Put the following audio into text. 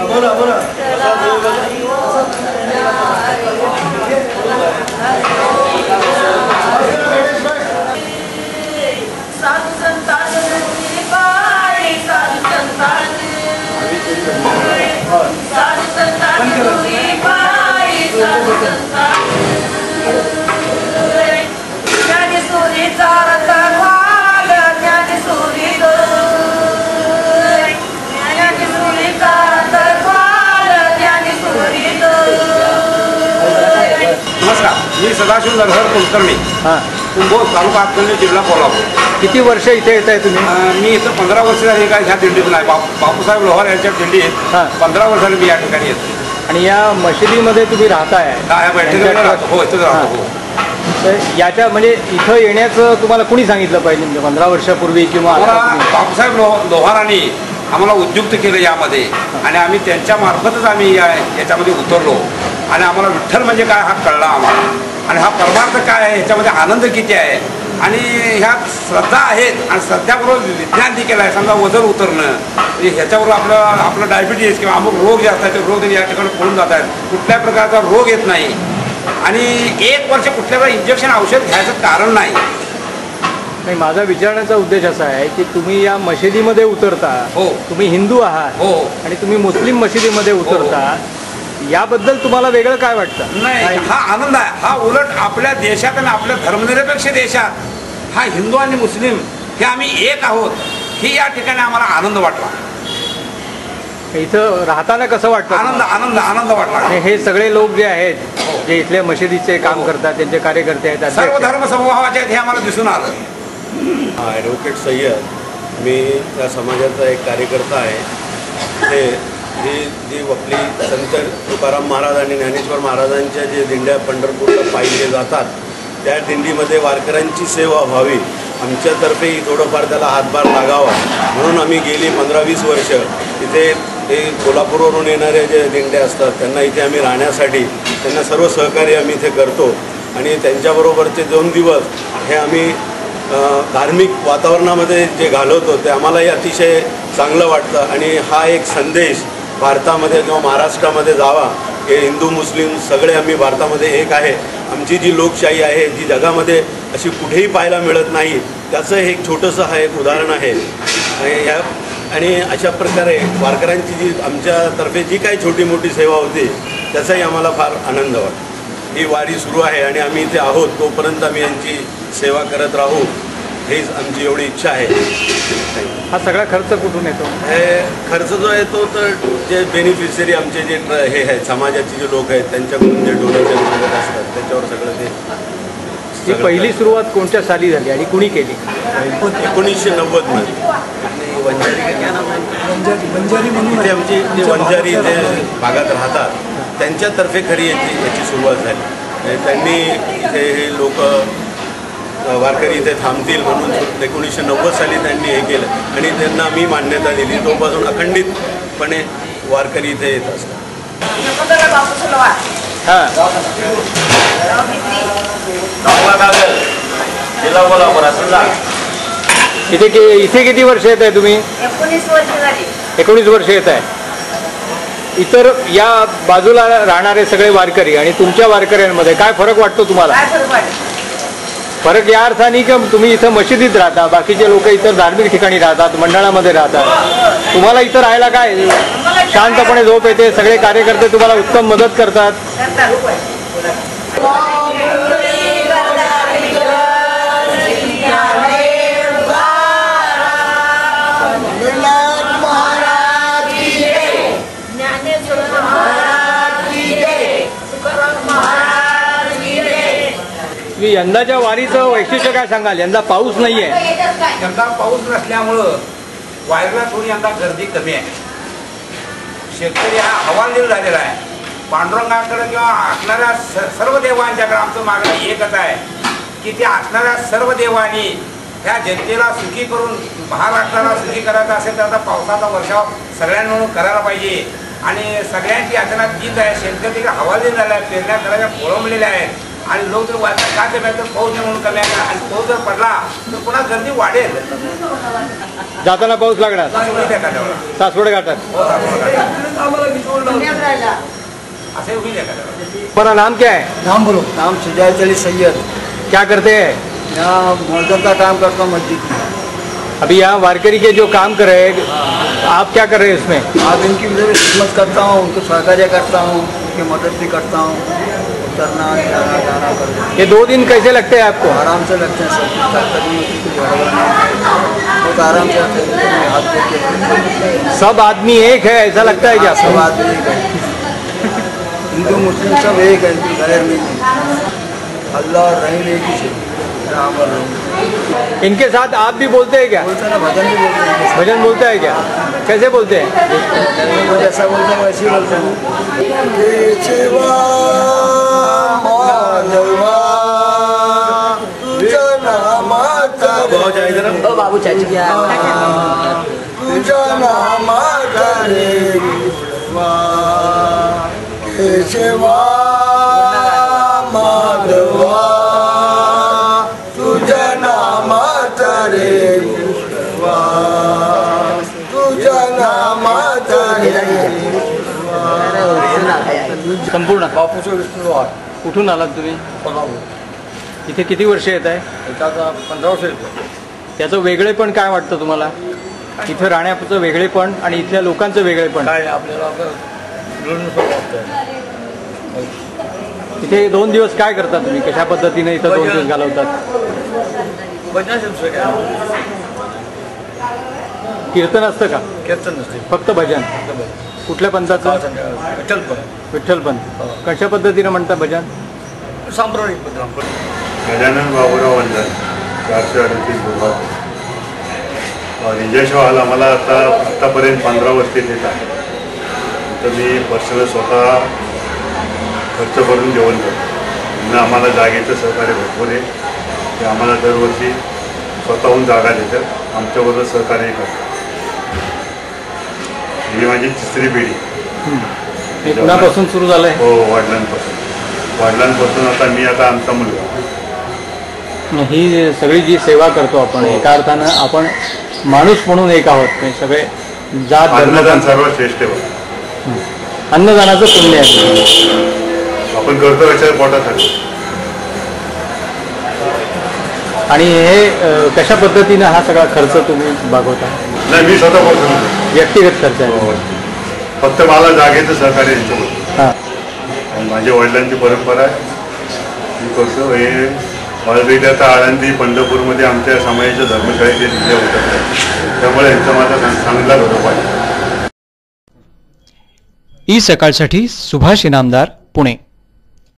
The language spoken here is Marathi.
बोला बोला नमस्कार, मी सदाशिव नरहर कुलकर्णी, कुंभोज तालुका हातकणंगले, जिल्हा कोल्हापूर. किती वर्ष इथे येत आहे तुम्ही? मी इथं 15 वर्ष झाली का ह्या दिंडीत नाही. बापूसाहेब लोहार यांच्या दिंडीत 15 वर्षांनी मी या ठिकाणी येतो. आणि या मशिदीमध्ये तुम्ही राहताय? हो, इथंच राहतो. तर याच्या म्हणजे इथं येण्याचं तुम्हाला कुणी सांगितलं पाहिजे, म्हणजे 15 वर्षापूर्वी किंवा? बापूसाहेब लोहारांनी आम्हाला उद्युक्त केलं यामध्ये, आणि आम्ही त्यांच्या मार्फतच आम्ही याच्यामध्ये उतरलो. आणि आम्हाला विठ्ठल म्हणजे काय हा कळला आम्हाला, आणि हा परमार्थ काय आहे, ह्याच्यामध्ये आनंद किती आहे, आणि ह्या श्रद्धा आहेत. आणि श्रद्धाबरोबर विज्ञान देखील आहे. समजा वजन उतरणं, म्हणजे ह्याच्याबरोबर आपलं डायबिटीज किंवा अमुक रोग जे असतात ते रोग या ठिकाणी पळून जात आहेत. कुठल्याही प्रकारचा रोग येत नाही, आणि 1 वर्ष कुठल्या इंजेक्शन औषध घ्यायचं कारण नाही. नाही, माझा विचारण्याचा उद्देश असा आहे की तुम्ही या मशिदीमध्ये उतरता. हो, तुम्ही हिंदू आहात. हो, आणि तुम्ही मुस्लिम मशिदीमध्ये उतरता. याबद्दल तुम्हाला वेगळं काय वाटतं? नाही, हा आनंद आहे. हा उलट आपल्या देशात आणि आपल्या धर्मनिरपेक्ष देशात हा हिंदू आणि मुस्लिम हे आम्ही एक आहोत, ही या ठिकाणी आम्हाला आनंद वाटला. इथं राहताना कसं वाटतं? आनंद आनंद आनंद वाटला. हे सगळे लोक जे आहेत, जे इथल्या मशिदीचे काम करतात, त्यांचे कार्यकर्ते आहेत, सर्व धर्म समूहाचे आहेत, हे आम्हाला दिसून आलं. ॲडव्होकेट सय्यद, मी त्या समाजाचा एक कार्यकर्ता आहे. जी आपली संत तुकाराम महाराज आणि ज्ञानेश्वर महाराजांच्या जे दिंड्या पंढरपूरला पायी जातात, त्या दिंडीमध्ये वारकऱ्यांची सेवा व्हावी, आमच्यातर्फे थोडंफार त्याला हातभार लागावा म्हणून आम्ही गेली 15-20 वर्ष इथे हे कोल्हापूरवरून येणारे जे दिंड्या असतात त्यांना इथे आम्ही राहण्यासाठी त्यांना सर्व सहकार्य आम्ही इथे करतो. आणि त्यांच्याबरोबरचे 2 दिवस हे आम्ही धार्मिक वातावरणामध्ये जे घालवतो ते आम्हालाही अतिशय चांगलं वाटतं. आणि हा एक संदेश भारतामध्ये किंवा महाराष्ट्रामध्ये जावा की हिंदू मुस्लिम सगळे आम्ही भारतामध्ये एक आहे. आमची जी लोकशाही आहे जी जगामध्ये अशी कुठेही पाहायला मिळत नाही, त्याचं एक छोटंसं हा एक उदाहरण आहे. आणि अशा प्रकारे वारकऱ्यांची जी आमच्यातर्फे जी काही छोटी मोठी सेवा होती त्याचाही आम्हाला फार आनंद वाटतो. ही वारी सुरू आहे आणि आम्ही इथे आहोत तोपर्यंत आम्ही यांची सेवा करत राहू, हीच आमची एवढी इच्छा आहे. हा सगळा खर्च कुठून येतो? हे खर्च जो येतो तर जे बेनिफिशियरी आमचे जे हे आहेत समाजाचे जे लोक आहेत त्यांच्याकडून जे डोनेशन मिळत असतात त्याच्यावर सगळं ते. ही पहिली सुरुवात कोणत्या साली झाली आणि कुणी केली? 1990 मध्ये. इथे आमची जे वंजारी जे भागात राहतात त्यांच्यातर्फे खरी याची सुरुवात झाली. त्यांनी इथे हे लोक वारकरी इथे थांबतील म्हणून 1990 साली त्यांनी हे केलं आणि त्यांना मी मान्यता दिली. तोपासून अखंडितपणे वारकरी इथे येत असतात. इथे किती वर्ष येत आहे तुम्ही? 19 वर्ष झाली. 19 वर्ष येत आहे. इतर या बाजूला राहणारे सगळे वारकरी आणि तुमच्या वारकऱ्यांमध्ये काय फरक वाटतो तुम्हाला? फरक या अर्थाने की तुम्ही इथं मशिदीत राहता, बाकीचे लोक इतर धार्मिक ठिकाणी राहतात, मंडळामध्ये राहतात. तुम्हाला इथं राहायला काय शांतपणे झोप येते, सगळे कार्यकर्ते तुम्हाला उत्तम मदत करतात. यंदाच्या वारीचं वैशिष्ट्य काय सांगाल? यंदा पाऊस नाहीये. यंदा पाऊस नसल्यामुळं वारीला थोडी यंदा गर्दी कमी आहे. शेतकरी हा हवालदिल झालेला आहे. पांडुरंगाकडे किंवा असणाऱ्या सर्व देवांच्याकडे आमचं मागणं एकच आहे की ते असणाऱ्या सर्व देवांनी ह्या जनतेला सुखी करून महाराष्ट्राला सुखी करायचं असेल तर आता पावसाचा वर्षाव सगळ्यांनी मिळून करायला पाहिजे. आणि सगळ्यांची अचानक गीत आहे, शेतकरी तिकडे हवालदिल झाला आहे, पेरण्या करायच्या कोळंबलेल्या आहेत आणि लोक जर वाचा का ते तर पाऊस नाही म्हणून कमी आहे आणि पाऊस जर पडला तर पुन्हा गर्दी वाढेल. जाताना पाऊस लागणार सासवड घाटात. असे होईल एखाद्या. तुम्हारा नाम क्या है? नाम बोलो. नाम सुजात अली सैयद. क्या करते हैं? यहाँ मर्दन का काम करता हूँ मस्जिद में. अभी यहाँ वारकरी के जो काम कर रहे हैं आप क्या कर रहे हैं इसमें? आप इनकी खिदमत करता हूँ, उनको सहकार्य करता हूँ, उनकी मदद भी करता हूँ, उतरना जाना करता हूँ. ये 2 दिन कैसे लगते हैं आपको? आराम से लगते हैं. सब करनी होती है, बहुत आराम से लगते हैं. हाथ देख सब आदमी एक है ऐसा लगता है क्या सब आपको? आदमी एक है. हिंदू मुस्लिम सब एक है, गैर नहीं है. अल्लाह और रहीम एक ही है. राम और रहीम. इनके साथ आप भी बोलते हैं क्या? बोलते ना, भजन भी बोलते हैं. भजन बोलता है क्या? कैसे बोलते हैं? वो जैसा बोलते हैं वैसे ही बोलते हैं. केशवा माधवा तुझा नामाचा रे बाबू चाची तुझा नामाचा रे विश्वा. केशवा माधवा तुझा नामाचा रे विश्वा. तुझा नामाचा रे संपूर्ण बापूचं विष्णुवार कुठून आलात तुम्ही? कोल्हापूर. इथे किती वर्ष येत आहे? एखादा 15 वर्ष येतो. त्याचं वेगळेपण काय वाटतं तुम्हाला? इथं राहण्याचं वेगळेपण आणि इथल्या लोकांचं वेगळेपण काय आपल्याला मिळून वाटतं. इथे 2 दिवस काय करता तुम्ही? कशा पद्धतीने इथं 2 दिवस घालवतात? भजनाचं काय कीर्तन असतं का? कीर्तन नसते, फक्त भजन. कुठल्या पंथाचं? विठ्ठल पण विठ्ठल पंथ. कशा पद्धतीनं म्हणता भजन? सांप्रदायिक पद्धत. गजानन बाबूराव वंदन 438 दुर्भाग. निजेश हॉल आम्हाला आत्तापर्यंत 15 वर्ष देत आहे. तर मी पर्सनल स्वतः खर्च करून जेवण करतो. आम्हाला जागेचं सहकार्य भरपूर आहे. ते आम्हाला दरवर्षी स्वतःहून जागा देतात, आमच्याबरोबर सहकार्य करतात. ही माझी 3री पिढी. हे कुणापासून सुरू झालंय? हो, वडिलांपासून आता आमचा मुलगा. ही सगळी जी सेवा करतो आपण, एका अर्थानं आपण माणूस म्हणून एक आहोत. सगळे जात धर्म सर्वश्रेष्ठ अन्नदानाचं पुण्य आहे. आपण करतो याच्या पोटासाठी. आणि हे कशा पद्धतीनं हा सगळा खर्च तुम्ही भागवता? नाही, मी स्वतः करतो. व्यक्तिगत खर्च आहे. फक्त मला जागेचं सहकार्य यांच्याबरोबर. हां. आणि माझ्या वडिलांची परंपरा आहे, मी करतो. हे ऑलरेडी आता आळंदी पंढरपूरमध्ये आमच्या समाजाच्या धर्मशाळेत ते दिले होतात, त्यामुळे यांचा माझा चांगला गौरव आहे. ई सकाळसाठी सुभाष इनामदार, पुणे.